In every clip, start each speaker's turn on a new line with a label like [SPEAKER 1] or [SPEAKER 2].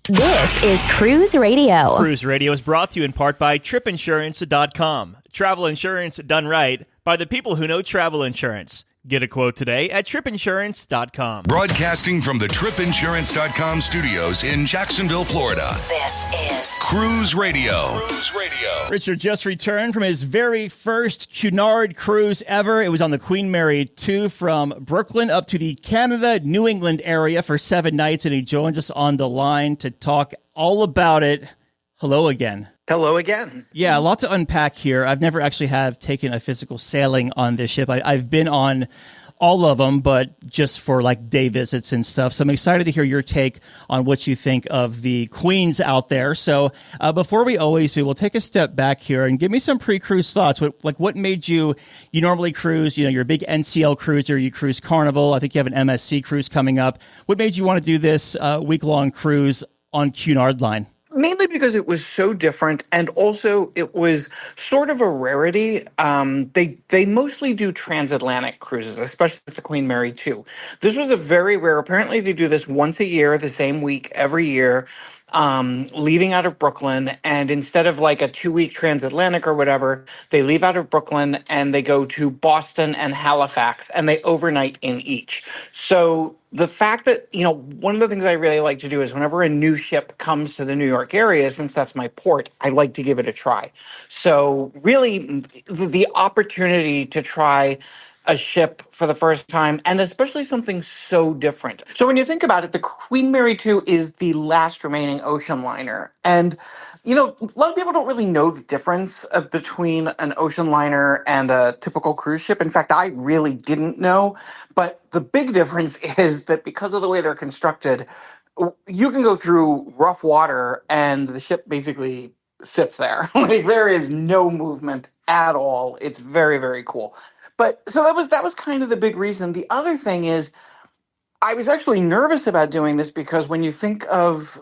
[SPEAKER 1] This is Cruise Radio.
[SPEAKER 2] Cruise Radio is brought to you in part by tripinsurance.com. Travel insurance done right by the people who know travel insurance. Get a quote today at tripinsurance.com.
[SPEAKER 3] Broadcasting from the tripinsurance.com studios in Jacksonville, Florida.
[SPEAKER 1] This is
[SPEAKER 3] Cruise Radio. Cruise Radio.
[SPEAKER 2] Richard just returned from his very first Cunard cruise ever. It was on the Queen Mary 2 from Brooklyn up to the Canada, New England area for 7 nights, and he joins us on the line to talk all about it. Hello again.
[SPEAKER 4] Hello again.
[SPEAKER 2] Yeah, a lot to unpack here. I've never actually have taken a physical sailing on this ship. I've been on all of them, but just for like day visits and stuff. So I'm excited to hear your take on what you think of the queens out there. So before we always do, we'll take a step back here and give me some pre-cruise thoughts. What made you normally cruise, you're a big NCL cruiser, you cruise Carnival. I think you have an MSC cruise coming up. What made you want to do this week-long cruise on Cunard Line?
[SPEAKER 4] Mainly because it was so different, and also it was sort of a rarity. They mostly do transatlantic cruises, especially with the Queen Mary 2. This was a very rare. Apparently, they do this once a year, the same week every year, leaving out of Brooklyn. And instead of like a 2-week transatlantic or whatever, they leave out of Brooklyn and they go to Boston and Halifax, and they overnight in each. So the fact that, one of the things I really like to do is whenever a new ship comes to the New York area, since that's my port, I like to give it a try. So really, the opportunity to try a ship for the first time, and especially something so different. So when you think about it, the Queen Mary 2 is the last remaining ocean liner. And, a lot of people don't really know the difference between an ocean liner and a typical cruise ship. In fact, I really didn't know. But the big difference is that because of the way they're constructed, you can go through rough water and the ship basically sits there. Like, there is no movement at all. It's very, very cool. But so that was kind of the big reason. The other thing is I was actually nervous about doing this because when you think of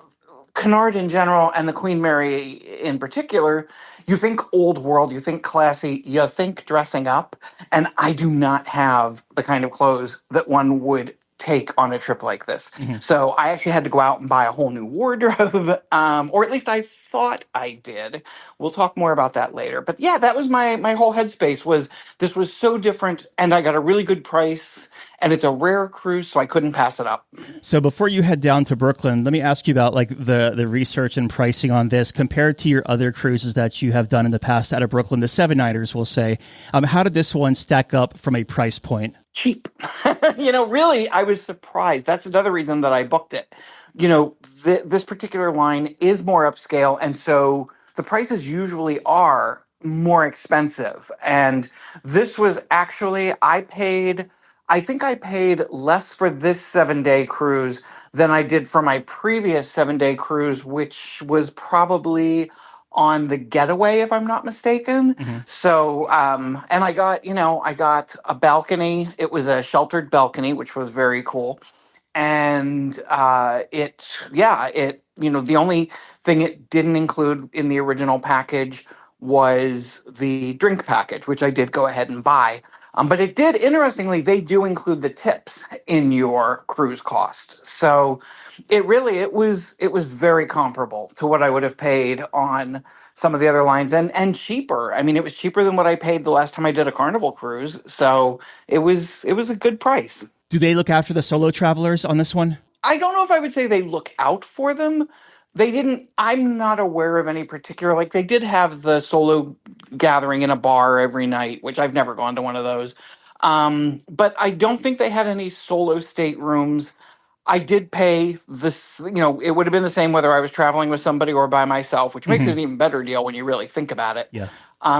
[SPEAKER 4] Cunard in general and the Queen Mary in particular, you think old world, you think classy, you think dressing up. And I do not have the kind of clothes that one would take on a trip like this. Mm-hmm. So I actually had to go out and buy a whole new wardrobe, or at least I thought I did. We'll talk more about that later. But yeah, that was my whole headspace was this was so different, and I got a really good price, and it's a rare cruise, so I couldn't pass it up.
[SPEAKER 2] So before you head down to Brooklyn, let me ask you about like the research and pricing on this compared to your other cruises that you have done in the past out of Brooklyn, the 7-nighters, we'll say. How did this one stack up from a price point?
[SPEAKER 4] Cheap. Really, I was surprised. That's another reason that I booked it. This particular line is more upscale, and so the prices usually are more expensive. And this was actually, I think I paid less for this 7-day cruise than I did for my previous 7-day cruise, which was probably on the Getaway, if I'm not mistaken. Mm-hmm. So, and I got a balcony. It was a sheltered balcony, which was very cool. And the only thing it didn't include in the original package was the drink package, which I did go ahead and buy. But it did, interestingly, they do include the tips in your cruise cost. So it was very comparable to what I would have paid on some of the other lines and cheaper. I mean, it was cheaper than what I paid the last time I did a Carnival cruise. So it was a good price.
[SPEAKER 2] Do they look after the solo travelers on this one?
[SPEAKER 4] I don't know if I would say they look out for them. They didn't, I'm not aware of any particular, like they did have the solo gathering in a bar every night, which I've never gone to one of those. But I don't think they had any solo staterooms. I did pay this, it would have been the same whether I was traveling with somebody or by myself, which makes it an even better deal when you really think about it.
[SPEAKER 2] Yeah.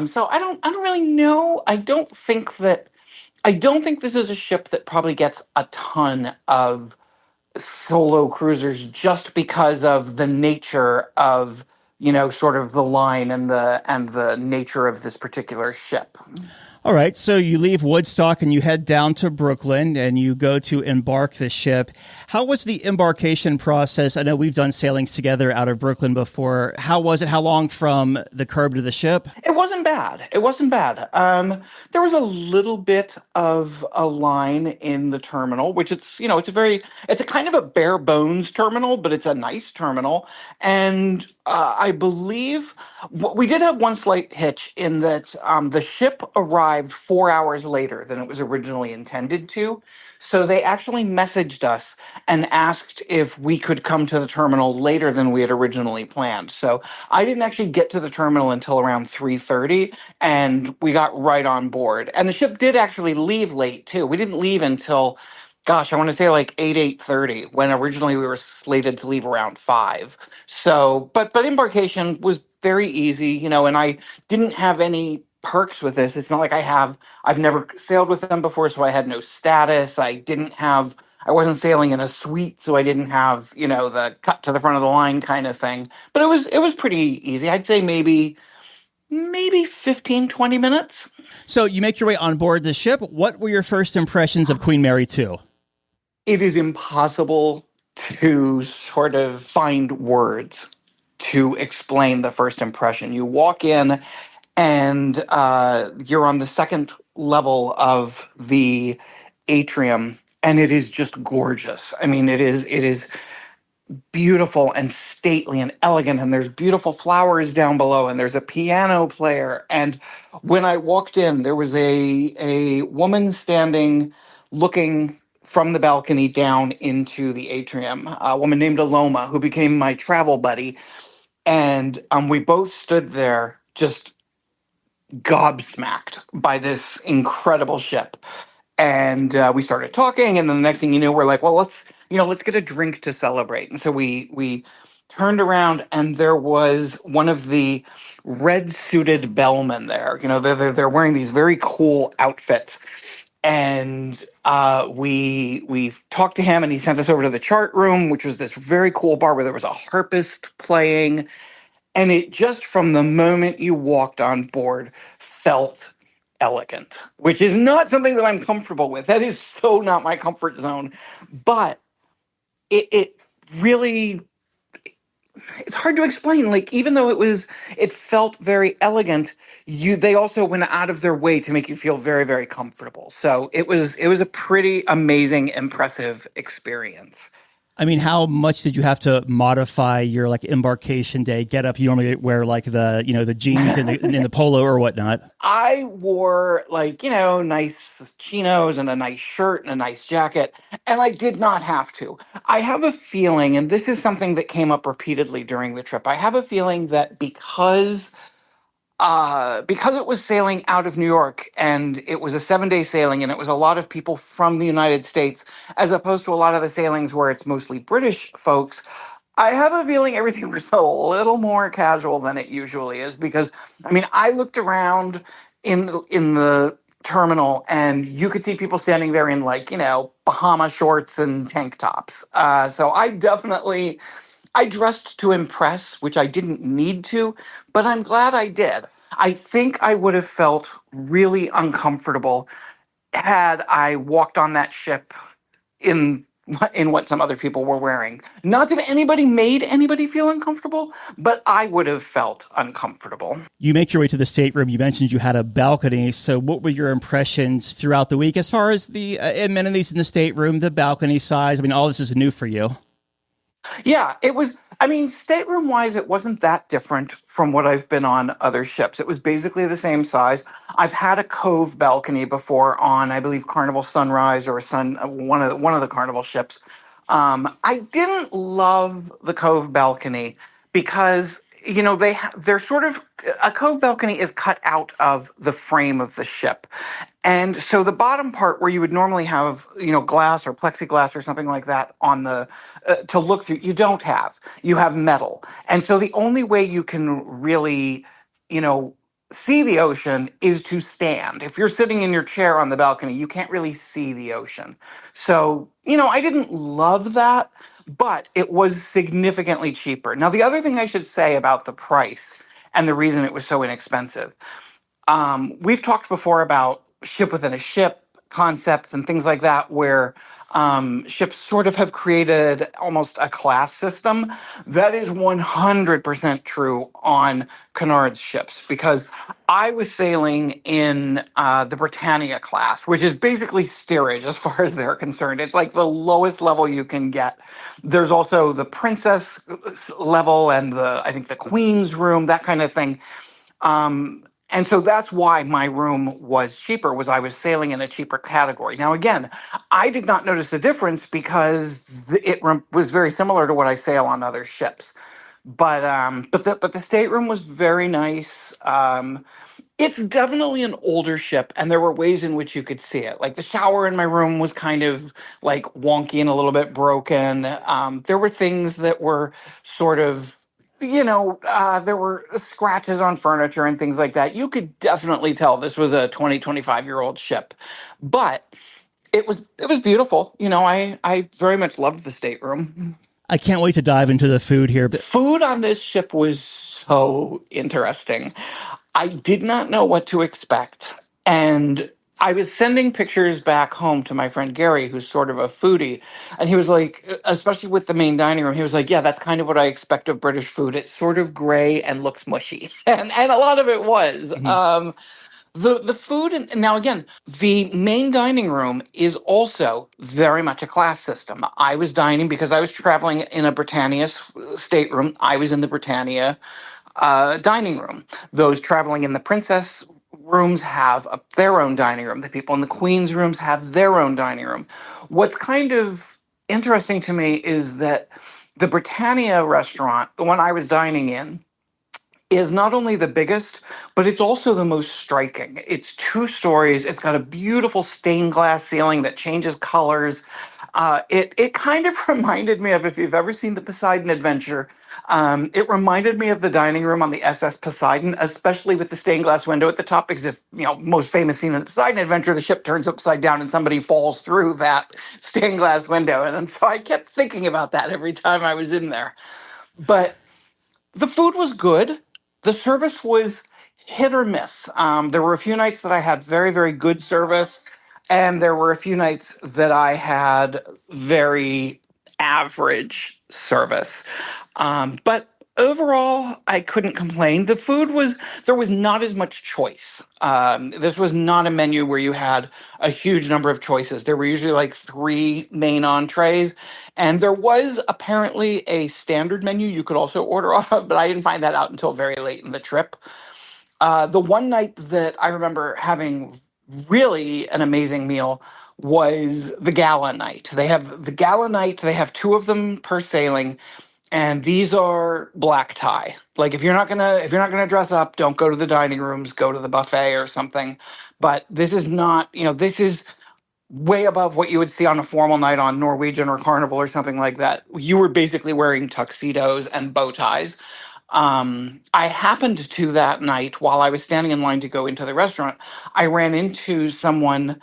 [SPEAKER 4] So I don't really know. I don't think this is a ship that probably gets a ton of solo cruisers just because of the nature of sort of the line and the nature of this particular ship.
[SPEAKER 2] All right, so you leave Woodstock and you head down to Brooklyn and you go to embark the ship. How was the embarkation process? I know we've done sailings together out of Brooklyn before. How was it? How long from the curb to the ship?
[SPEAKER 4] It wasn't bad. It wasn't bad. There was a little bit of a line in the terminal, which it's a kind of a bare bones terminal, but it's a nice terminal. And I believe we did have one slight hitch in that the ship arrived 4 hours later than it was originally intended to. So they actually messaged us and asked if we could come to the terminal later than we had originally planned. So I didn't actually get to the terminal until around 3:30, and we got right on board. And the ship did actually leave late too. We didn't leave until, gosh, I want to say like 8:30, when originally we were slated to leave around 5. So, but embarkation was very easy, and I didn't have any perks with this. It's not like I've never sailed with them before, so I had no status. I wasn't sailing in a suite, so I didn't have, the cut to the front of the line kind of thing. But it was pretty easy. I'd say maybe 15, 20 minutes.
[SPEAKER 2] So you make your way on board the ship. What were your first impressions of Queen Mary 2?
[SPEAKER 4] It is impossible to sort of find words to explain the first impression. You walk in and you're on the second level of the atrium, and it is just gorgeous. I mean, it is beautiful and stately and elegant, and there's beautiful flowers down below, and there's a piano player. And when I walked in, there was a woman standing looking from the balcony down into the atrium, a woman named Aloma, who became my travel buddy. And we both stood there just gobsmacked by this incredible ship. And we started talking, and then the next thing you know, we're like, well, let's get a drink to celebrate. And so we turned around, and there was one of the red suited bellmen there. They're wearing these very cool outfits. And we talked to him, and he sent us over to the chart room, which was this very cool bar where there was a harpist playing. And it just, from the moment you walked on board, felt elegant, which is not something that I'm comfortable with. That is so not my comfort zone. But it really, it's hard to explain. Like, even though it felt very elegant, they also went out of their way to make you feel very, very comfortable. So it was a pretty amazing, impressive experience.
[SPEAKER 2] I mean, how much did you have to modify your embarkation day get up? You normally wear the jeans and the polo or whatnot.
[SPEAKER 4] I wore nice chinos and a nice shirt and a nice jacket, and I did not have to. I have a feeling, and this is something that came up repeatedly during the trip. I have a feeling that because it was sailing out of New York, and it was a 7-day sailing, and it was a lot of people from the United States, as opposed to a lot of the sailings where it's mostly British folks. I have a feeling everything was a little more casual than it usually is, because I mean, I looked around in the terminal, and you could see people standing there in Bahama shorts and tank tops. So I dressed to impress, which I didn't need to, but I'm glad I did. I think I would have felt really uncomfortable had I walked on that ship in what some other people were wearing. Not that anybody made anybody feel uncomfortable, but I would have felt uncomfortable.
[SPEAKER 2] You make your way to the stateroom. You mentioned you had a balcony. So what were your impressions throughout the week as far as the amenities in the stateroom, the balcony size? I mean, all this is new for you.
[SPEAKER 4] Yeah, it was. I mean, stateroom wise, it wasn't that different from what I've been on other ships. It was basically the same size. I've had a cove balcony before on, I believe, Carnival Sunrise or one of the Carnival ships. I didn't love the cove balcony because they're sort of, a cove balcony is cut out of the frame of the ship. And so the bottom part where you would normally have, glass or plexiglass or something like that on the to look through, you have metal. And so the only way you can really, see the ocean is to stand. If you're sitting in your chair on the balcony, you can't really see the ocean. So, I didn't love that, but it was significantly cheaper. Now, the other thing I should say about the price and the reason it was so inexpensive, We've talked before about ship within a ship concepts and things like that, where ships sort of have created almost a class system. That is 100% true on Cunard's ships, because I was sailing in the Britannia class, which is basically steerage as far as they're concerned. It's like the lowest level you can get. There's also the princess level and I think the queen's room, that kind of thing. And so that's why my room was cheaper, was I was sailing in a cheaper category. Now, again, I did not notice the difference because was very similar to what I sail on other ships. But the stateroom was very nice. It's definitely an older ship, and there were ways in which you could see it. Like the shower in my room was kind of like wonky and a little bit broken. There were things that were sort of, there were scratches on furniture and things like that. You could definitely tell this was a 25-year-old ship, but it was beautiful. I very much loved the stateroom.
[SPEAKER 2] I can't wait to dive into the food here.
[SPEAKER 4] Food on this ship was so interesting. I did not know what to expect. And I was sending pictures back home to my friend Gary, who's sort of a foodie. And he was like, especially with the main dining room, he was like, yeah, that's kind of what I expect of British food. It's sort of gray and looks mushy. And a lot of it was. The food, and now again, the main dining room is also very much a class system. I was dining because I was traveling in a Britannia stateroom. I was in the Britannia dining room. Those traveling in the princess rooms have their own dining room. The people in the queen's rooms have their own dining room. What's kind of interesting to me is that the Britannia restaurant, the one I was dining in, is not only the biggest, but it's also the most striking. It's 2 stories. It's got a beautiful stained glass ceiling that changes colors. It kind of reminded me of, if you've ever seen the Poseidon Adventure, it reminded me of the dining room on the SS Poseidon, especially with the stained glass window at the top, because if, most famous scene in the Poseidon Adventure, the ship turns upside down and somebody falls through that stained glass window. And so I kept thinking about that every time I was in there. But the food was good. The service was hit or miss. There were a few nights that I had very, very good service, and there were a few nights that I had very average service. But overall, I couldn't complain. There was not as much choice. This was not a menu where you had a huge number of choices. There were usually like 3 main entrees, and there was apparently a standard menu you could also order off of, but I didn't find that out until very late in the trip. The one night that I remember having really an amazing meal was the gala night. They have the gala night, they have 2 of them per sailing, and these are black tie. Like if you're not gonna dress up, don't go to the dining rooms, go to the buffet or something. But this is not, this is way above what you would see on a formal night on Norwegian or Carnival or something like that. You were basically wearing tuxedos and bow ties. I happened to that night, while I was standing in line to go into the restaurant, I ran into someone,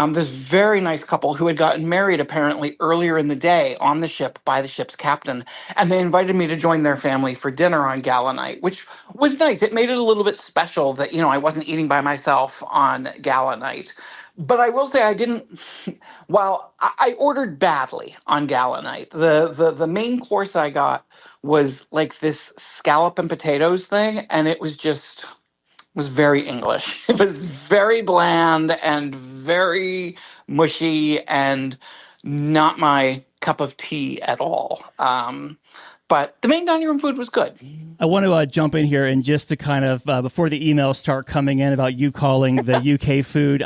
[SPEAKER 4] this very nice couple who had gotten married apparently earlier in the day on the ship by the ship's captain. And they invited me to join their family for dinner on gala night, which was nice. It made it a little bit special that, I wasn't eating by myself on gala night. But I will say I didn't. While I ordered badly on gala night, the main course I got was like this scallop and potatoes thing, and it was very English. It was very bland and very mushy and not my cup of tea at all. But the main dining room food was good.
[SPEAKER 2] I want to jump in here and just to kind of, before the emails start coming in about you calling the UK food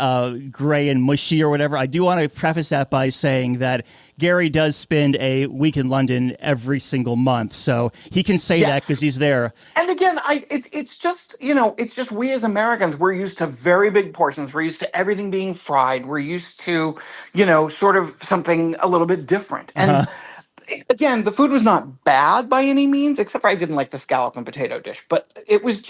[SPEAKER 2] gray and mushy or whatever, I do want to preface that by saying that Gary does spend a week in London every single month. So he can say that because he's there.
[SPEAKER 4] And again, it's just, it's just we as Americans, we're used to very big portions. We're used to everything being fried. We're used to, sort of something a little bit different. And again, the food was not bad by any means, except for I didn't like the scallop and potato dish. But it was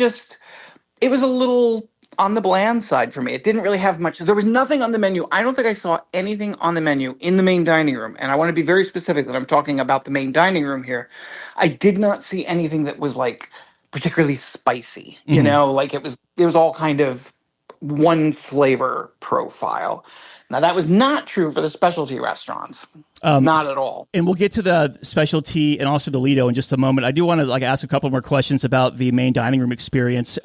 [SPEAKER 4] a little on the bland side for me. It didn't really have much. There was nothing on the menu. I don't think I saw anything on the menu in the main dining room. And I want to be very specific that I'm talking about the main dining room here. I did not see anything that was like particularly spicy, like it was all kind of one flavor profile. Now, that was not true for the specialty restaurants. Not at all.
[SPEAKER 2] And we'll get to the specialty and also the Lido in just a moment. I do want to ask a couple more questions about the main dining room experience.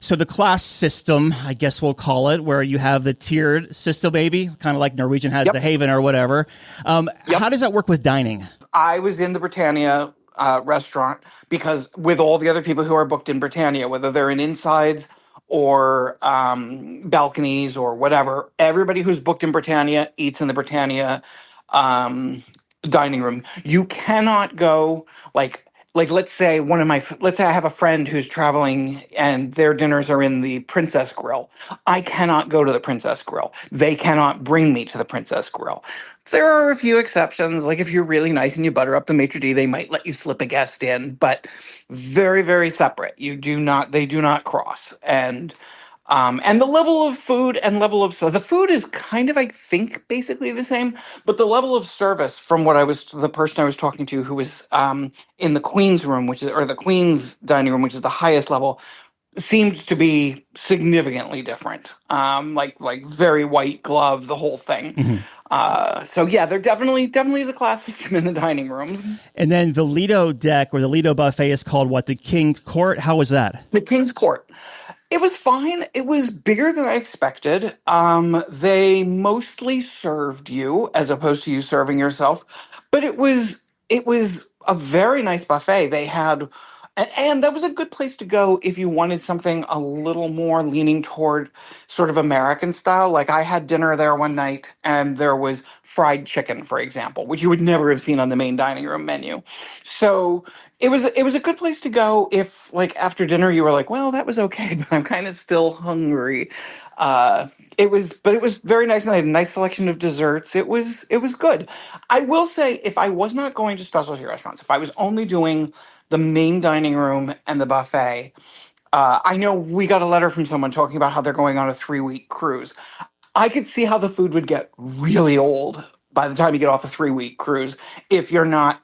[SPEAKER 2] So the class system, I guess we'll call it, where you have the tiered system, maybe, kind of like Norwegian has the Haven or whatever. How does that work with dining?
[SPEAKER 4] I was in the Britannia restaurant because with all the other people who are booked in Britannia, whether they're in insides or balconies or whatever, everybody who's booked in Britannia eats in the Britannia dining room. You cannot go let's say let's say I have a friend who's traveling and their dinners are in the Princess Grill. I cannot go to the Princess Grill. They cannot bring me to the Princess Grill. There are a few exceptions, like if you're really nice and you butter up the maitre d', they might let you slip a guest in, but very, very separate. They do not cross. And the level of food and level of, so the food is kind of, I think, basically the same, but the level of service from the person I was talking to who was in the Queen's room, or the Queen's dining room, which is the highest level, seemed to be significantly different. Like very white glove, the whole thing. So yeah, there definitely is a class system in the dining rooms.
[SPEAKER 2] And then the Lido deck or the Lido buffet is called what? The King's Court? How was that?
[SPEAKER 4] The King's Court. It was fine. It was bigger than I expected. They mostly served you as opposed to you serving yourself, but it was a very nice buffet. They had, and that was a good place to go if you wanted something a little more leaning toward sort of American style. Like I had dinner there one night, and there was fried chicken, for example, which you would never have seen on the main dining room menu. So it was a good place to go if, like, after dinner you were like, well, that was okay, but I'm kind of still hungry. It was very nice, and they had a nice selection of desserts. It was good. I will say, if I was not going to specialty restaurants, if I was only doing the main dining room and the buffet, I know we got a letter from someone talking about how they're going on a 3-week cruise. I could see how the food would get really old by the time you get off a 3-week cruise if you're not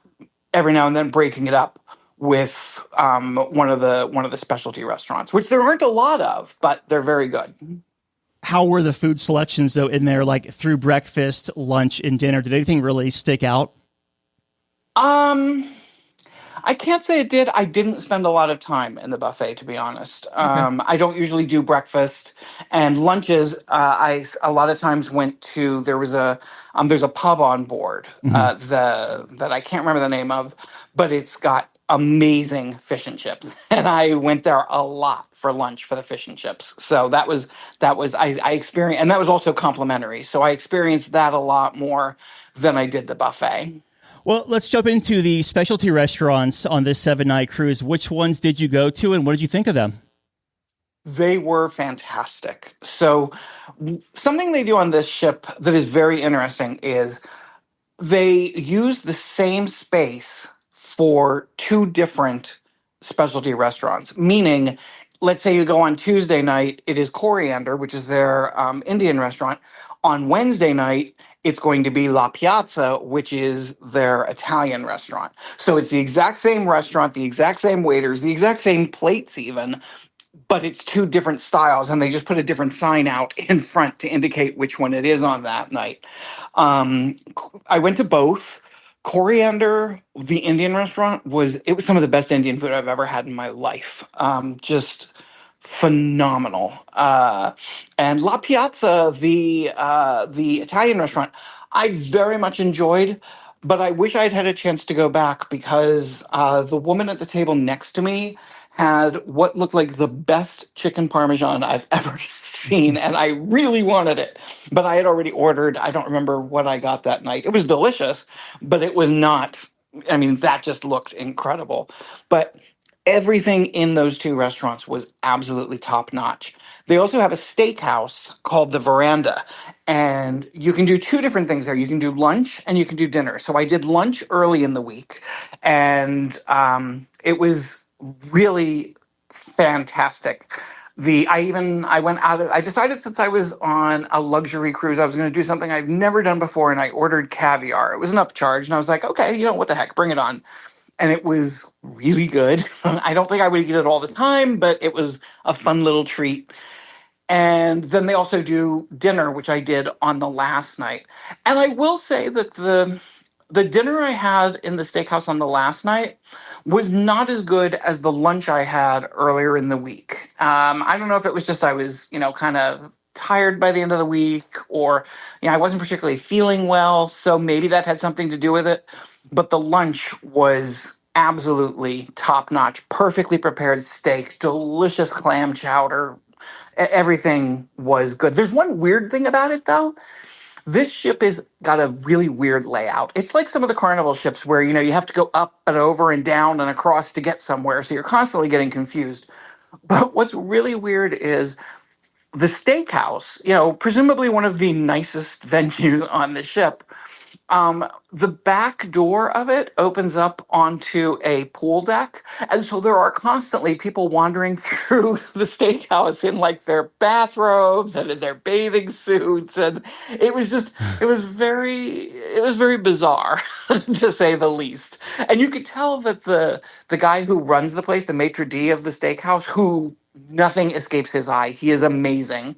[SPEAKER 4] every now and then breaking it up with one of the specialty restaurants, which there aren't a lot of, but they're very good.
[SPEAKER 2] How were the food selections though in there, like through breakfast, lunch, and dinner? Did anything really stick out?
[SPEAKER 4] I can't say it did. I didn't spend a lot of time in the buffet, to be honest. I don't usually do breakfast and lunches. I a lot of times went to there's a pub on board that I can't remember the name of, but it's got amazing fish and chips, and I went there a lot for lunch for the fish and chips. So that was I experienced, and that was also complimentary. So I experienced that a lot more than I did the buffet.
[SPEAKER 2] Well, let's jump into the specialty restaurants on this 7-night cruise. Which ones did you go to, and what did you think of them?
[SPEAKER 4] They were fantastic. So something they do on this ship that is very interesting is they use the same space for 2 different specialty restaurants, meaning, let's say you go on Tuesday night, it is Coriander, which is their Indian restaurant. On Wednesday night, it's going to be La Piazza, which is their Italian restaurant. So it's the exact same restaurant, the exact same waiters, the exact same plates even, but it's 2 different styles, and they just put a different sign out in front to indicate which one it is on that night. I went to both. Coriander, the Indian restaurant, was some of the best Indian food I've ever had in my life. Just phenomenal. And La Piazza, the Italian restaurant, I very much enjoyed, but I wish I'd had a chance to go back because the woman at the table next to me had what looked like the best chicken parmesan I've ever seen, and I really wanted it. But I had already ordered. I don't remember what I got that night. It was delicious, but it was not. I mean, that just looked incredible. But everything in those 2 restaurants was absolutely top notch. They also have a steakhouse called the Veranda, and you can do 2 different things there. You can do lunch and you can do dinner. So I did lunch early in the week, and it was really fantastic. I decided, since I was on a luxury cruise, I was going to do something I've never done before, and I ordered caviar. It was an upcharge, and I was like, okay, what the heck, bring it on. And it was really good. I don't think I would eat it all the time, but it was a fun little treat. And then they also do dinner, which I did on the last night. And I will say that the dinner I had in the steakhouse on the last night was not as good as the lunch I had earlier in the week. I don't know if it was just I was, kind of tired by the end of the week, or I wasn't particularly feeling well, so maybe that had something to do with it. But the lunch was absolutely top notch, perfectly prepared steak, delicious clam chowder. Everything was good. There's one weird thing about it though. This ship is got a really weird layout. It's like some of the Carnival ships where you have to go up and over and down and across to get somewhere, so you're constantly getting confused. But what's really weird is the steakhouse, presumably one of the nicest venues on the ship. The back door of it opens up onto a pool deck. And so there are constantly people wandering through the steakhouse in like their bathrobes and in their bathing suits. And it was very bizarre to say the least. And you could tell that the guy who runs the place, the maitre d' of the steakhouse, who nothing escapes his eye. He is amazing.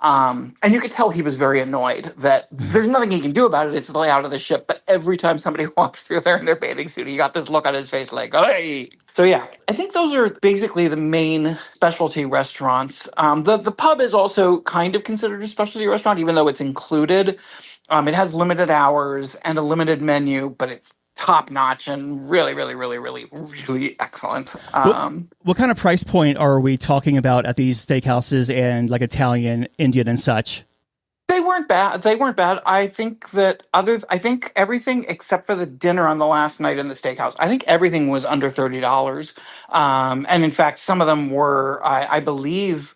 [SPEAKER 4] And you could tell he was very annoyed that there's nothing he can do about it. It's the layout of the ship. But every time somebody walks through there in their bathing suit, he got this look on his face like, hey. So yeah, I think those are basically the main specialty restaurants. The pub is also kind of considered a specialty restaurant, even though it's included. It has limited hours and a limited menu, but it's top notch and really, really, really, really, really excellent.
[SPEAKER 2] What kind of price point are we talking about at these steakhouses and like Italian, Indian, and such?
[SPEAKER 4] They weren't bad. They weren't bad. I think everything except for the dinner on the last night in the steakhouse, I think everything was under $30. And in fact, some of them were, I believe,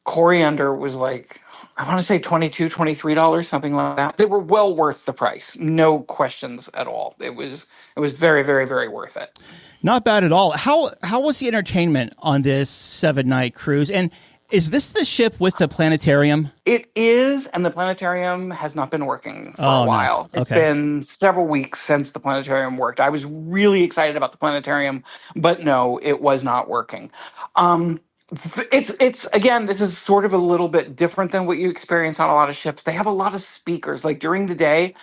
[SPEAKER 4] coriander was like, I want to say $22, $23, something like that. They were well worth the price. No questions at all. It was very, very, very worth it.
[SPEAKER 2] Not bad at all. How was the entertainment on this 7-night cruise? And is this the ship with the planetarium?
[SPEAKER 4] It is, and the planetarium has not been working for a while.
[SPEAKER 2] No.
[SPEAKER 4] It's been several weeks since the planetarium worked. I was really excited about the planetarium, but no, it was not working. It's again, this is sort of a little bit different than what you experience on a lot of ships. They have a lot of speakers. Like during the day,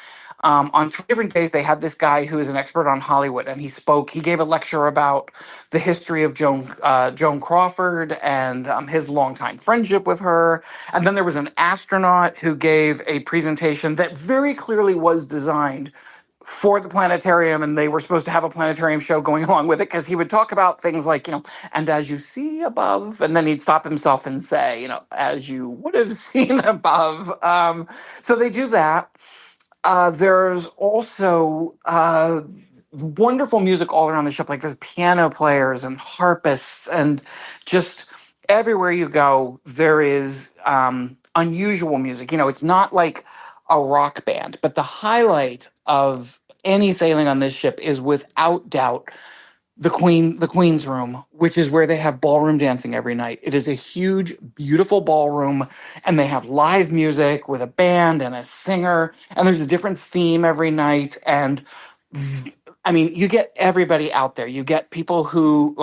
[SPEAKER 4] on 3 different days, they had this guy who is an expert on Hollywood, and he spoke. He gave a lecture about the history of Joan Crawford and his longtime friendship with her. And then there was an astronaut who gave a presentation that very clearly was designed for the planetarium, and they were supposed to have a planetarium show going along with it, because he would talk about things like, and as you see above, and then he'd stop himself and say, as you would have seen above. So they do that. There's also wonderful music all around the ship. Like there's piano players and harpists, and just everywhere you go, there is unusual music. It's not like a rock band, but the highlight of any sailing on this ship is without doubt the Queen's room, which is where they have ballroom dancing every night. It is a huge, beautiful ballroom, and they have live music with a band and a singer, and there's a different theme every night. And I mean, you get everybody out there. You get people who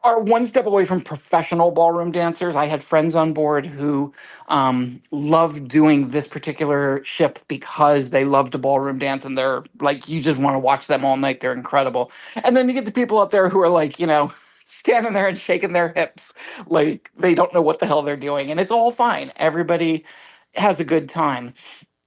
[SPEAKER 4] are one step away from professional ballroom dancers. I had friends on board who loved doing this particular ship because they loved to ballroom dance, and they're like, you just want to watch them all night. They're incredible. And then you get the people up there who are like, standing there and shaking their hips like they don't know what the hell they're doing. And it's all fine. Everybody has a good time.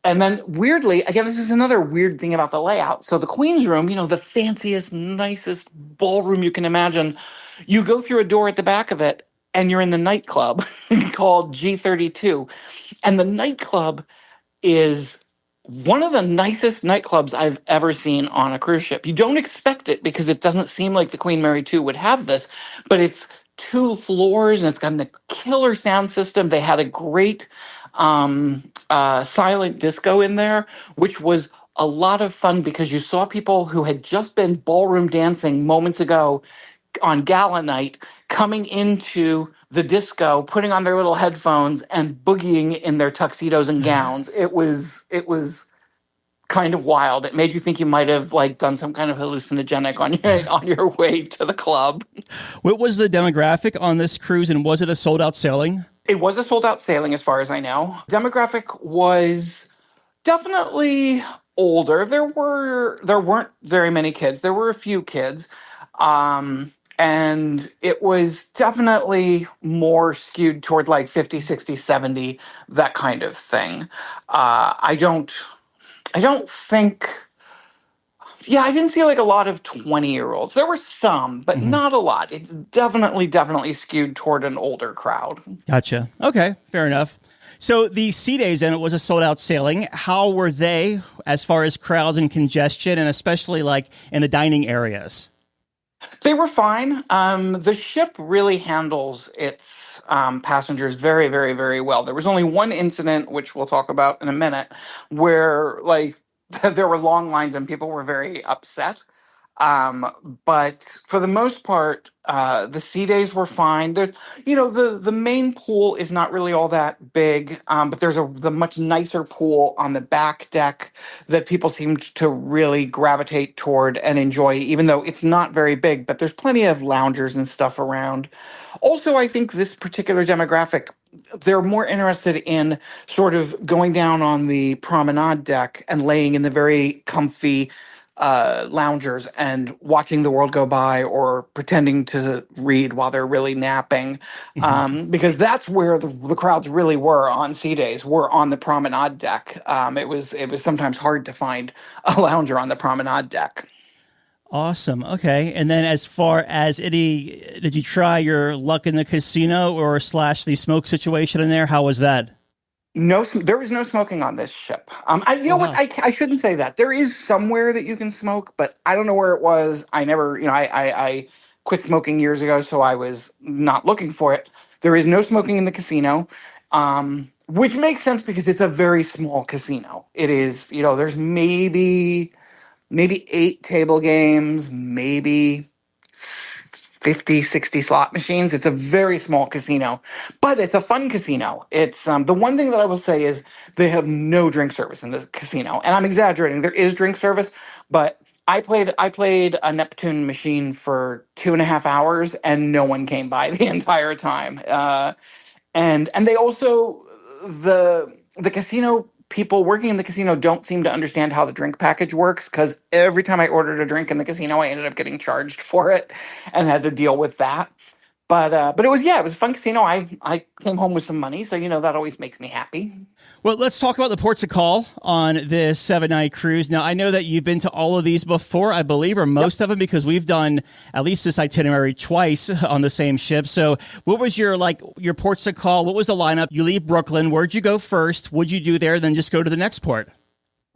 [SPEAKER 4] And then weirdly, again, this is another weird thing about the layout. So the Queen's room, the fanciest, nicest ballroom you can imagine, you go through a door at the back of it and you're in the nightclub called G32. And the nightclub is one of the nicest nightclubs I've ever seen on a cruise ship. You don't expect it because it doesn't seem like the Queen Mary 2 would have this, but it's 2 floors and it's got a killer sound system. They had a great silent disco in there, which was a lot of fun because you saw people who had just been ballroom dancing moments ago on gala night coming into the disco, putting on their little headphones and boogieing in their tuxedos and gowns. It was kind of wild. It made you think you might have done some kind of hallucinogenic on your way to the club.
[SPEAKER 2] What was the demographic on this cruise, and was it a sold out sailing?
[SPEAKER 4] It was a sold out sailing, as far as I know. Demographic was definitely older. There weren't very many kids. There were a few kids. And it was definitely more skewed toward like 50, 60, 70, that kind of thing. I don't think yeah, I didn't see like a lot of 20-year-olds. There were some, but
[SPEAKER 2] Hmm.
[SPEAKER 4] not a lot. It's definitely skewed toward an older crowd.
[SPEAKER 2] Gotcha. Okay, fair enough. So the sea days, and it was a sold out sailing. How were they as far as crowds and congestion, and especially like in the dining areas?
[SPEAKER 4] They were fine. The ship really handles its passengers very well. There was only one incident, which we'll talk about in a minute, where like there were long lines and people were very upset. But for the most part, the sea days were fine. There's, the main pool is not really all that big, but there's the much nicer pool on the back deck that people seemed to really gravitate toward and enjoy, even though it's not very big. But there's plenty of loungers and stuff around. Also, I think this particular demographic, they're more interested in sort of going down on the promenade deck and laying in the very comfy loungers and watching the world go by or pretending to read while they're really napping. Because that's where the crowds really were on sea days, were on the promenade deck. It was sometimes hard to find a lounger on the promenade deck.
[SPEAKER 2] Awesome. Okay. And then as far as did you try your luck in the casino or slash the smoke situation in there? How was that?
[SPEAKER 4] No, there was no smoking on this ship. You
[SPEAKER 2] Oh,
[SPEAKER 4] know what?
[SPEAKER 2] wow.
[SPEAKER 4] I shouldn't say that. There is somewhere that you can smoke, but I don't know where it was. I never, I quit smoking years ago, so I was not looking for it. There is no smoking in the casino, which makes sense because it's a very small casino. It is, there's maybe 8 table games, maybe 50, 60 slot machines. It's a very small casino, but it's a fun casino. It's the one thing that I will say is they have no drink service in the casino. And I'm exaggerating. There is drink service, but I played a Neptune machine for 2.5 hours and no one came by the entire time. And they also the casino people working in the casino don't seem to understand how the drink package works, because every time I ordered a drink in the casino, I ended up getting charged for it and had to deal with that. But it was a fun casino. I came home with some money, so that always makes me happy.
[SPEAKER 2] Well, let's talk about the ports of call on this 7 night cruise. Now, I know that you've been to all of these before, I believe, or
[SPEAKER 4] Yep.
[SPEAKER 2] most of them, because we've done at least this itinerary twice on the same ship. So what was your ports of call? What was the lineup? You leave Brooklyn. Where'd you go first? What'd you do there? Then just go to the next port.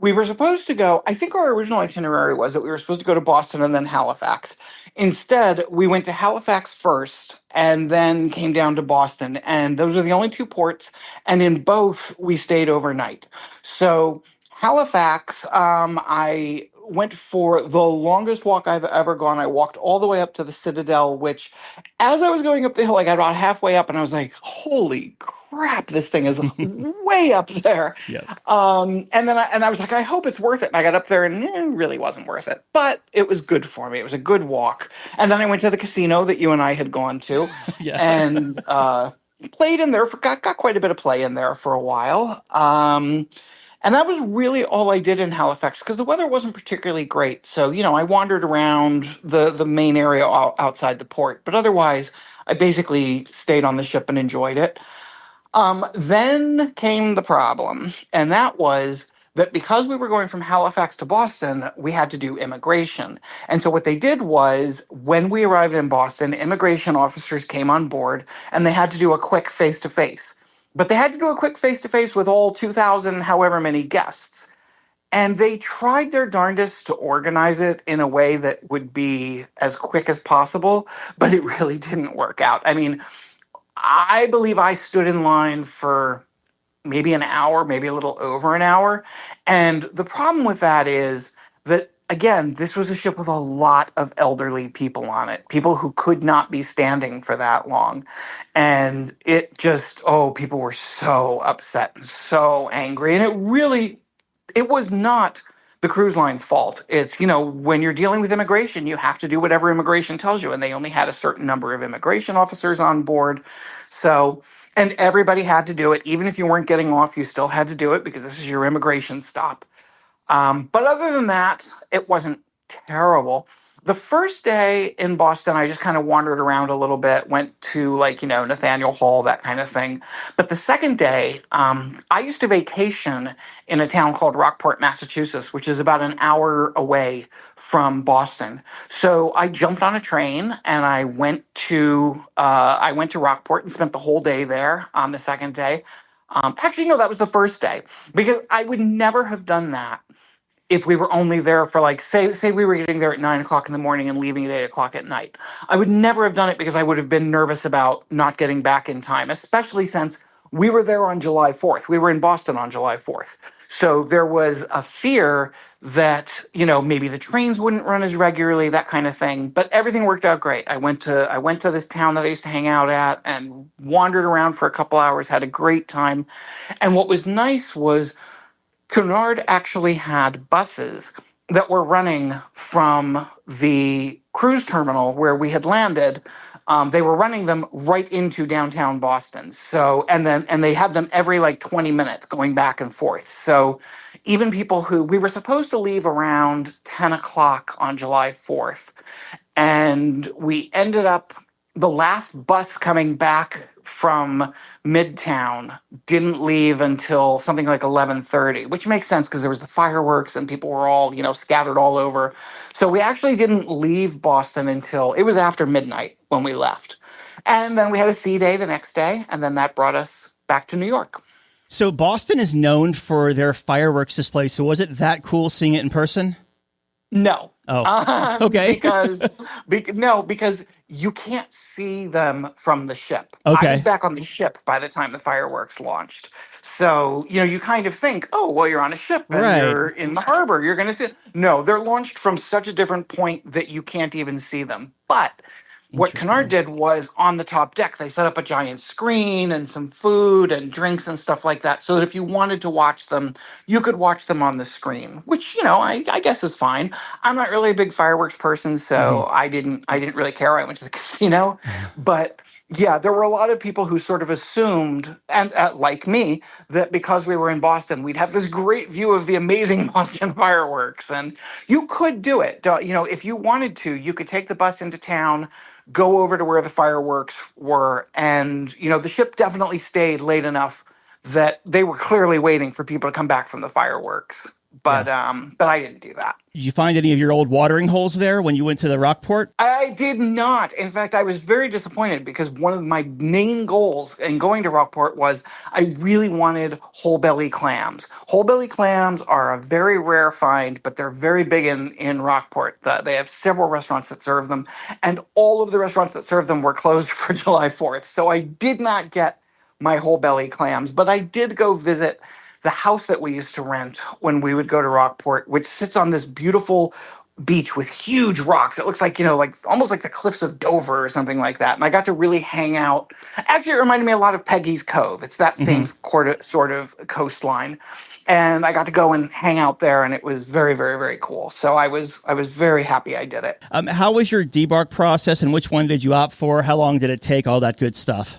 [SPEAKER 4] We were supposed to go, I think our original itinerary was that we were supposed to go to Boston and then Halifax. Instead, we went to Halifax first and then came down to Boston. And those are the only two ports. And in both, we stayed overnight. So, Halifax, I went for the longest walk I've ever gone. I walked all the way up to the Citadel, which, as I was going up the hill, I got about halfway up and I was like, holy crap, this thing is way up there.
[SPEAKER 2] Yeah.
[SPEAKER 4] And I was like, I hope it's worth it. And I got up there and it really wasn't worth it, but it was good for me. It was a good walk. And then I went to the casino that you and I had gone to,
[SPEAKER 2] Yeah.
[SPEAKER 4] and played in there got quite a bit of play in there for a while. And that was really all I did in Halifax because the weather wasn't particularly great. So, I wandered around the main area outside the port, but otherwise I basically stayed on the ship and enjoyed it. Then came the problem, and that was that because we were going from Halifax to Boston, we had to do immigration. And so what they did was, when we arrived in Boston, immigration officers came on board and they had to do a quick face to face. But they had to do a quick face to face with all 2,000, however many guests. And they tried their darndest to organize it in a way that would be as quick as possible, but it really didn't work out. I mean, I believe I stood in line for maybe an hour, maybe a little over an hour. And the problem with that is that, again, this was a ship with a lot of elderly people on it, people who could not be standing for that long. And it just, people were so upset and so angry. And it was not the cruise line's fault. It's, you know, when you're dealing with immigration, you have to do whatever immigration tells you. And they only had a certain number of immigration officers on board. So, and everybody had to do it. Even if you weren't getting off, you still had to do it because this is your immigration stop. But other than that, it wasn't terrible. The first day in Boston, I just kind of wandered around a little bit, went to like, you know, Nathaniel Hall, that kind of thing. But the second day, I used to vacation in a town called Rockport, Massachusetts, which is about an hour away from Boston. So I jumped on a train and I went to Rockport and spent the whole day there on the second day. Actually, no, that was the first day because I would never have done that if we were only there for like say we were getting there at 9 o'clock in the morning and leaving at 8 o'clock at night. I would never have done it because I would have been nervous about not getting back in time, especially since we were there on July 4th. We were in Boston on July 4th. So there was a fear that, you know, maybe the trains wouldn't run as regularly, that kind of thing. But everything worked out great. I went to this town that I used to hang out at and wandered around for a couple hours, had a great time. And what was nice was Cunard actually had buses that were running from the cruise terminal where we had landed. They were running them right into downtown Boston. So, and they had them every like 20 minutes going back and forth. So, even people who we were supposed to leave around 10 o'clock on July 4th, and we ended up the last bus coming back from Midtown didn't leave until something like 11:30, which makes sense because there was the fireworks and people were all, you know, scattered all over. So we actually didn't leave Boston until it was after midnight when we left. And then we had a sea day the next day, and then that brought us back to New York.
[SPEAKER 2] So Boston is known for their fireworks display. So was it that cool seeing it in person?
[SPEAKER 4] No.
[SPEAKER 2] Oh, okay.
[SPEAKER 4] because you can't see them from the ship.
[SPEAKER 2] Okay.
[SPEAKER 4] I was back on the ship by the time the fireworks launched. So, you know, you kind of think, oh, well, you're on a ship and
[SPEAKER 2] Right.
[SPEAKER 4] you're in the harbor. You're going to see. No, they're launched from such a different point that you can't even see them. But what Cunard did was on the top deck, they set up a giant screen and some food and drinks and stuff like that. So that if you wanted to watch them, you could watch them on the screen, which, you know, I guess is fine. I'm not really a big fireworks person, so I didn't really care. I went to the casino. But yeah, there were a lot of people who sort of assumed, and like me, that because we were in Boston, we'd have this great view of the amazing Boston fireworks. And you could do it. You know, if you wanted to, you could take the bus into town, go over to where the fireworks were, and you know the ship definitely stayed late enough that they were clearly waiting for people to come back from the fireworks. But I didn't do that.
[SPEAKER 2] Did you find any of your old watering holes there when you went to the Rockport?
[SPEAKER 4] I did not. In fact, I was very disappointed because one of my main goals in going to Rockport was I really wanted whole belly clams. Whole belly clams are a very rare find, but they're very big in Rockport. They have several restaurants that serve them, and all of the restaurants that serve them were closed for July 4th. So I did not get my whole belly clams, but I did go visit the house that we used to rent when we would go to Rockport, which sits on this beautiful beach with huge rocks. It looks like, you know, like almost like the cliffs of Dover or something like that. And I got to really hang out. Actually, it reminded me a lot of Peggy's Cove. It's that same sort of coastline. And I got to go and hang out there, and it was very, very, very cool. So I was very happy I did it.
[SPEAKER 2] How was your debark process, and which one did you opt for? How long did it take? All that good stuff.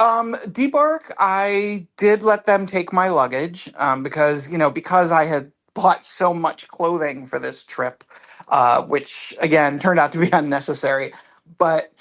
[SPEAKER 4] Debark, I did let them take my luggage because I had bought so much clothing for this trip, which again turned out to be unnecessary. But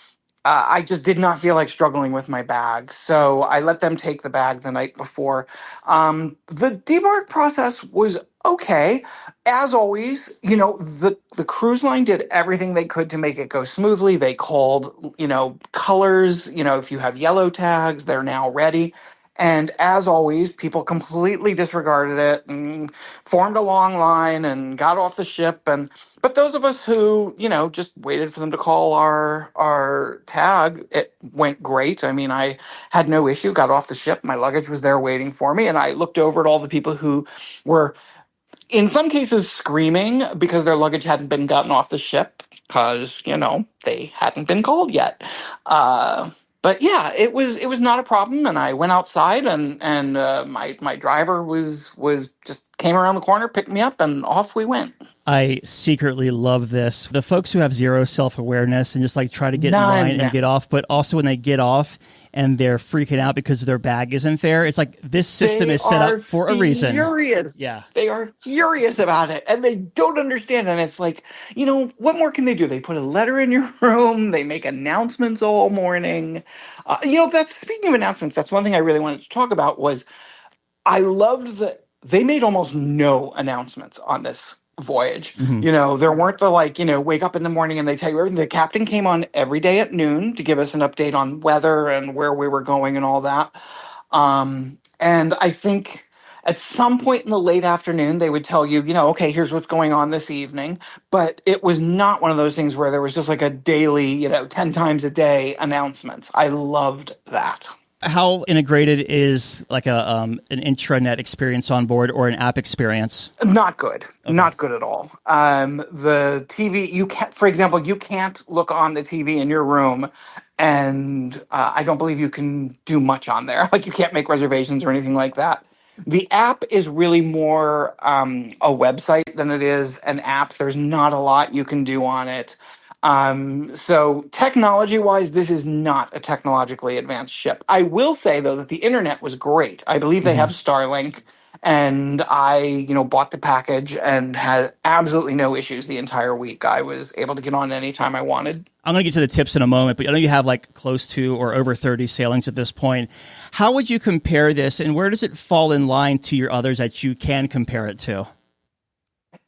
[SPEAKER 4] I just did not feel like struggling with my bag, so I let them take the bag the night before. The debark process was okay. As always, you know, the cruise line did everything they could to make it go smoothly. They called, you know, colors, you know, if you have yellow tags, they're now ready. And as always, people completely disregarded it and formed a long line and got off the ship. But those of us who, you know, just waited for them to call our tag, it went great. I mean, I had no issue, got off the ship. My luggage was there waiting for me. And I looked over at all the people who were, in some cases, screaming because their luggage hadn't been gotten off the ship because, you know, they hadn't been called yet. But yeah, it was not a problem, and I went outside, and my driver was just came around the corner, picked me up, and off we went.
[SPEAKER 2] I secretly love this. The folks who have zero self-awareness and just like try to get in line and
[SPEAKER 4] None.
[SPEAKER 2] get off, but also when they get off and they're freaking out because their bag isn't there, it's like this system
[SPEAKER 4] They
[SPEAKER 2] is set
[SPEAKER 4] are
[SPEAKER 2] up for a reason.
[SPEAKER 4] furious.
[SPEAKER 2] Yeah.
[SPEAKER 4] They are furious about it, and they don't understand. And it's like, what more can they do? They put a letter in your room. They make announcements all morning. That's speaking of announcements. That's one thing I really wanted to talk about was I loved that they made almost no announcements on this voyage.
[SPEAKER 2] Mm-hmm.
[SPEAKER 4] There weren't the wake up in the morning and they tell you everything. The captain came on every day at noon to give us an update on weather and where we were going and all that. And I think at some point in the late afternoon, they would tell you, okay, here's what's going on this evening. But it was not one of those things where there was just like a daily, 10 times a day announcements. I loved that.
[SPEAKER 2] How integrated is like an intranet experience on board or an app experience?
[SPEAKER 4] Not good. Okay. Not good at all. The TV, for example, you can't look on the TV in your room, and I don't believe you can do much on there. Like you can't make reservations or anything like that. The app is really more a website than it is an app. There's not a lot you can do on it. So technology-wise, this is not a technologically advanced ship. I will say, though, that the internet was great. I believe they have Starlink, and I, bought the package and had absolutely no issues the entire week. I was able to get on anytime I wanted.
[SPEAKER 2] I'm going to get to the tips in a moment, but I know you have like close to or over 30 sailings at this point. How would you compare this, and where does it fall in line to your others that you can compare it to?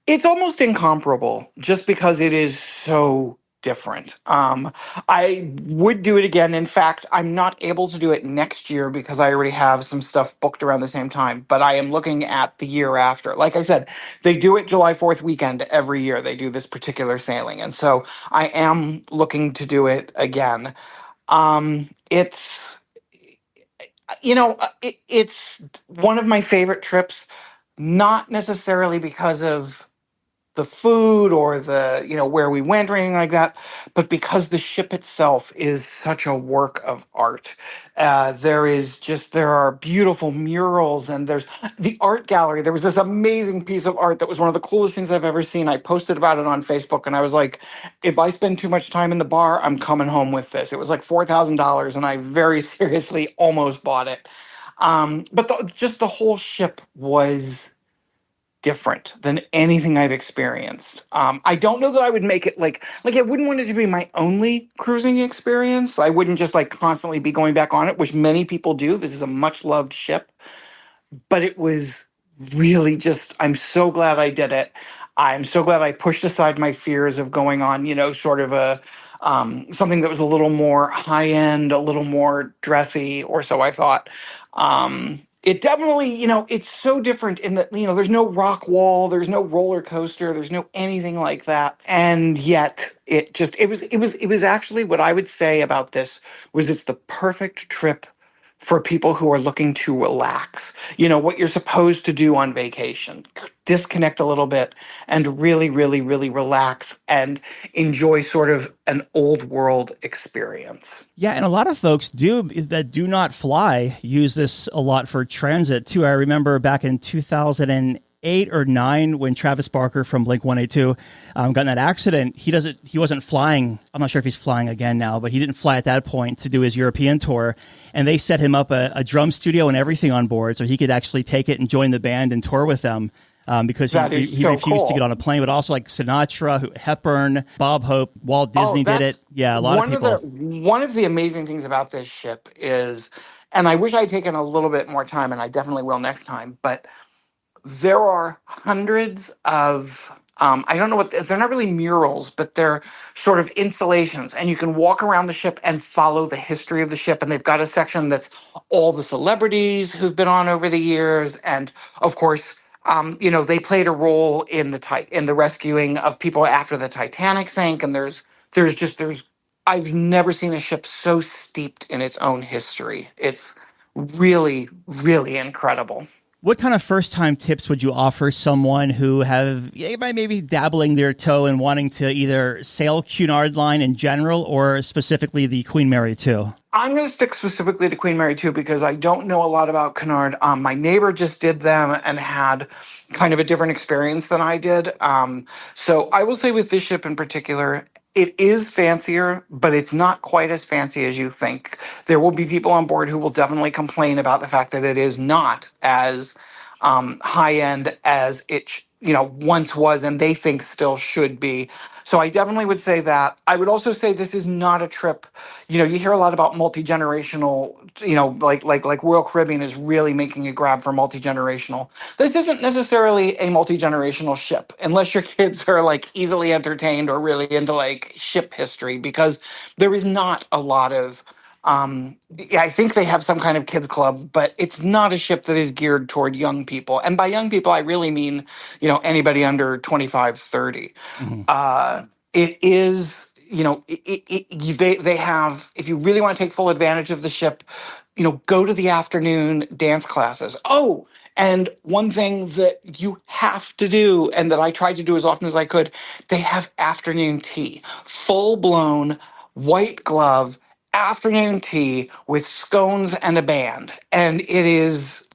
[SPEAKER 4] It's almost incomparable just because it is so different. I would do it again. In fact, I'm not able to do it next year because I already have some stuff booked around the same time, but I am looking at the year after. Like I said, they do it July 4th weekend every year. They do this particular sailing. And so I am looking to do it again. It's, it's one of my favorite trips, not necessarily because of the food or the where we went or anything like that, but because the ship itself is such a work of art. There are beautiful murals, and there's the art gallery. There was this amazing piece of art that was one of the coolest things I've ever seen. I posted about it on Facebook, and I was like, if I spend too much time in the bar, I'm coming home with this. It was like $4,000, and I very seriously almost bought it. But just the whole ship was different than anything I've experienced. I don't know that I would make it like I wouldn't want it to be my only cruising experience. I wouldn't just like constantly be going back on it, which many people do. This is a much loved ship, but it was really just, I'm so glad I did it. I'm so glad I pushed aside my fears of going on, sort of a something that was a little more high end, a little more dressy, or so I thought. It definitely, it's so different in that, there's no rock wall, there's no roller coaster, there's no anything like that. And yet it was actually what I would say about this was it's the perfect trip for people who are looking to relax, what you're supposed to do on vacation, disconnect a little bit and really, really, really relax and enjoy sort of an old world experience.
[SPEAKER 2] Yeah, and a lot of folks that do not fly use this a lot for transit too. I remember back in 2008 or 9 when Travis Barker from Blink-182 got in that accident. He wasn't flying. I'm not sure if he's flying again now, but he didn't fly at that point to do his European tour. And they set him up a drum studio and everything on board so he could actually take it and join the band and tour with them. Because he refused to get on a plane, but also like Sinatra, Hepburn, Bob Hope, Walt Disney did it. Yeah, a lot of people.
[SPEAKER 4] One of the amazing things about this ship is, and I wish I'd taken a little bit more time, and I definitely will next time, but there are hundreds of, I don't know they're not really murals, but they're sort of installations. And you can walk around the ship and follow the history of the ship. And they've got a section that's all the celebrities who've been on over the years. And of course, they played a role in the rescuing of people after the Titanic sank. And I've never seen a ship so steeped in its own history. It's really, really incredible.
[SPEAKER 2] What kind of first-time tips would you offer someone who maybe dabbling their toe and wanting to either sail Cunard Line in general or specifically the Queen Mary 2?
[SPEAKER 4] I'm going to stick specifically to Queen Mary 2 because I don't know a lot about Cunard. My neighbor just did them and had kind of a different experience than I did. So I will say with this ship in particular, it is fancier, but it's not quite as fancy as you think. There will be people on board who will definitely complain about the fact that it is not as high end as it once was, and they think still should be. So I definitely would say that. I would also say this is not a trip. You hear a lot about multi-generational, like Royal Caribbean is really making a grab for multi-generational. This isn't necessarily a multi-generational ship, unless your kids are like easily entertained or really into like ship history, because there is not a lot of I think they have some kind of kids club, but it's not a ship that is geared toward young people. And by young people, I really mean, anybody under 25, 30. It is, they have, if you really want to take full advantage of the ship, go to the afternoon dance classes. Oh, and one thing that you have to do, and that I tried to do as often as I could, they have afternoon tea, full blown white glove afternoon tea with scones and a band. And it is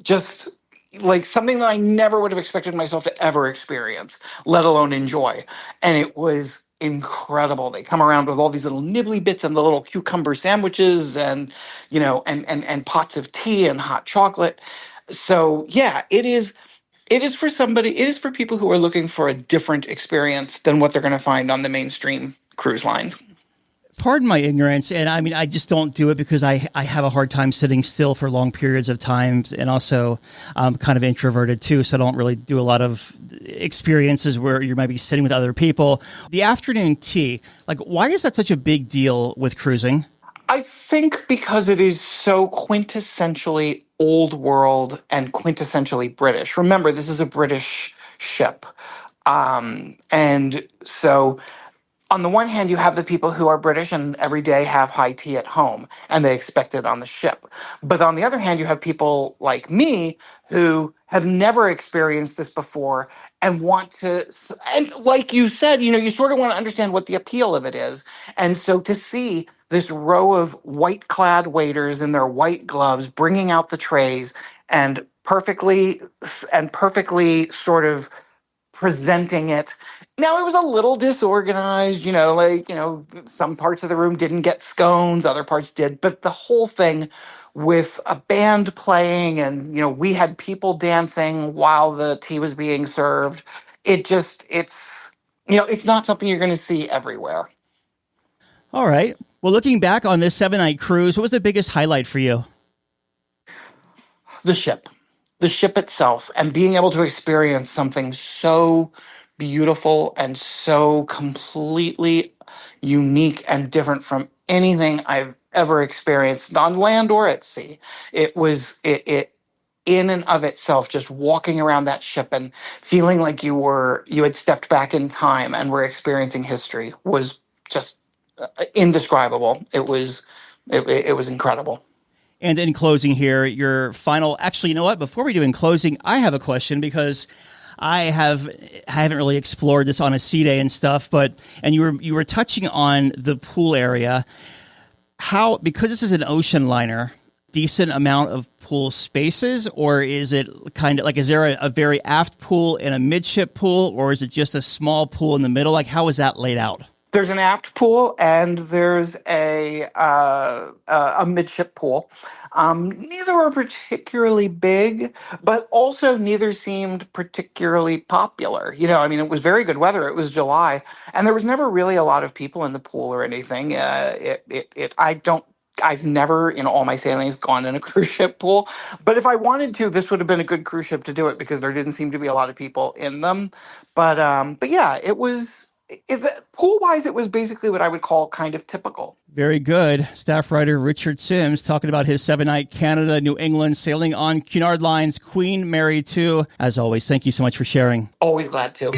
[SPEAKER 4] just like something that I never would have expected myself to ever experience, let alone enjoy. And it was incredible. They come around with all these little nibbly bits and the little cucumber sandwiches and, and pots of tea and hot chocolate. So yeah, it is for people who are looking for a different experience than what they're going to find on the mainstream cruise lines.
[SPEAKER 2] Pardon my ignorance, and I mean, I just don't do it because I have a hard time sitting still for long periods of time, and also I'm kind of introverted too, so I don't really do a lot of experiences where you might be sitting with other people. The afternoon tea, like, why is that such a big deal with cruising?
[SPEAKER 4] I think because it is so quintessentially old world and quintessentially British. Remember, this is a British ship. And so on the one hand, you have the people who are British and every day have high tea at home, and they expect it on the ship. But on the other hand, you have people like me who have never experienced this before and want to, and like you said, you sort of want to understand what the appeal of it is. And so to see this row of white-clad waiters in their white gloves bringing out the trays and perfectly sort of presenting it. Now, it was a little disorganized, some parts of the room didn't get scones, other parts did, but the whole thing with a band playing and, we had people dancing while the tea was being served. It's not something you're going to see everywhere.
[SPEAKER 2] All right. Well, looking back on this 7-night cruise, what was the biggest highlight for you?
[SPEAKER 4] The ship itself, and being able to experience something so beautiful and so completely unique and different from anything I've ever experienced on land or at sea. It was it in and of itself, just walking around that ship and feeling like you had stepped back in time and were experiencing history was just indescribable. It was incredible.
[SPEAKER 2] And in closing here, your final, actually, you know what? Before we do in closing, I have a question because I haven't really explored this on a sea day and stuff, and you were touching on the pool area. Because this is an ocean liner, decent amount of pool spaces, or is it kind of like, is there a very aft pool and a midship pool, or is it just a small pool in the middle? Like, how is that laid out?
[SPEAKER 4] There's an aft pool and there's a midship pool. Neither were particularly big, but also neither seemed particularly popular. It was very good weather. It was July, and there was never really a lot of people in the pool or anything. I've never, in all my sailings, gone in a cruise ship pool. But if I wanted to, this would have been a good cruise ship to do it because there didn't seem to be a lot of people in them. But yeah, it was. Pool-wise, it was basically what I would call kind of typical.
[SPEAKER 2] Very good. Staff writer Richard Sims talking about his 7-night Canada, New England sailing on Cunard Line's Queen Mary 2. As always, thank you so much for sharing.
[SPEAKER 4] Always glad to.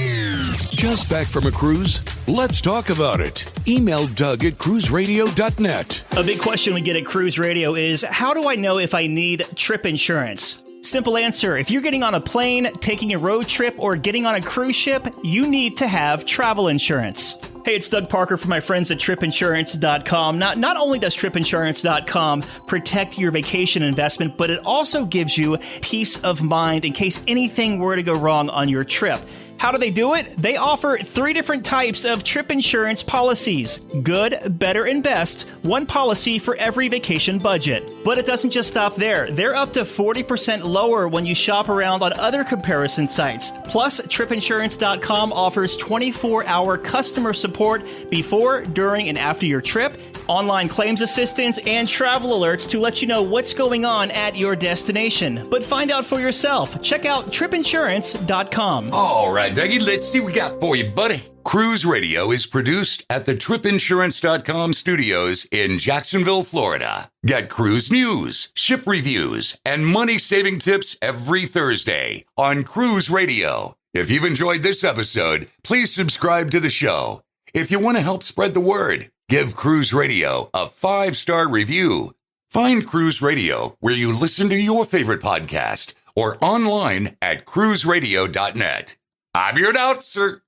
[SPEAKER 3] Just back from a cruise? Let's talk about it. Email Doug at cruiseradio.net.
[SPEAKER 2] A big question we get at Cruise Radio is, how do I know if I need trip insurance? Simple answer. If you're getting on a plane, taking a road trip, or getting on a cruise ship, you need to have travel insurance. Hey, it's Doug Parker from my friends at tripinsurance.com. Not only does tripinsurance.com protect your vacation investment, but it also gives you peace of mind in case anything were to go wrong on your trip. How do they do it? They offer 3 different types of trip insurance policies. Good, better, and best. One policy for every vacation budget. But it doesn't just stop there. They're up to 40% lower when you shop around on other comparison sites. Plus, tripinsurance.com offers 24-hour customer support before, during, and after your trip, online claims assistance, and travel alerts to let you know what's going on at your destination. But find out for yourself. Check out tripinsurance.com.
[SPEAKER 3] All right, Dougie, let's see what we got for you, buddy. Cruise Radio is produced at the tripinsurance.com studios in Jacksonville, Florida. Get cruise news, ship reviews, and money-saving tips every Thursday on Cruise Radio. If you've enjoyed this episode, please subscribe to the show. If you want to help spread the word, give Cruise Radio a 5-star review. Find Cruise Radio where you listen to your favorite podcast or online at cruiseradio.net. I'm your announcer,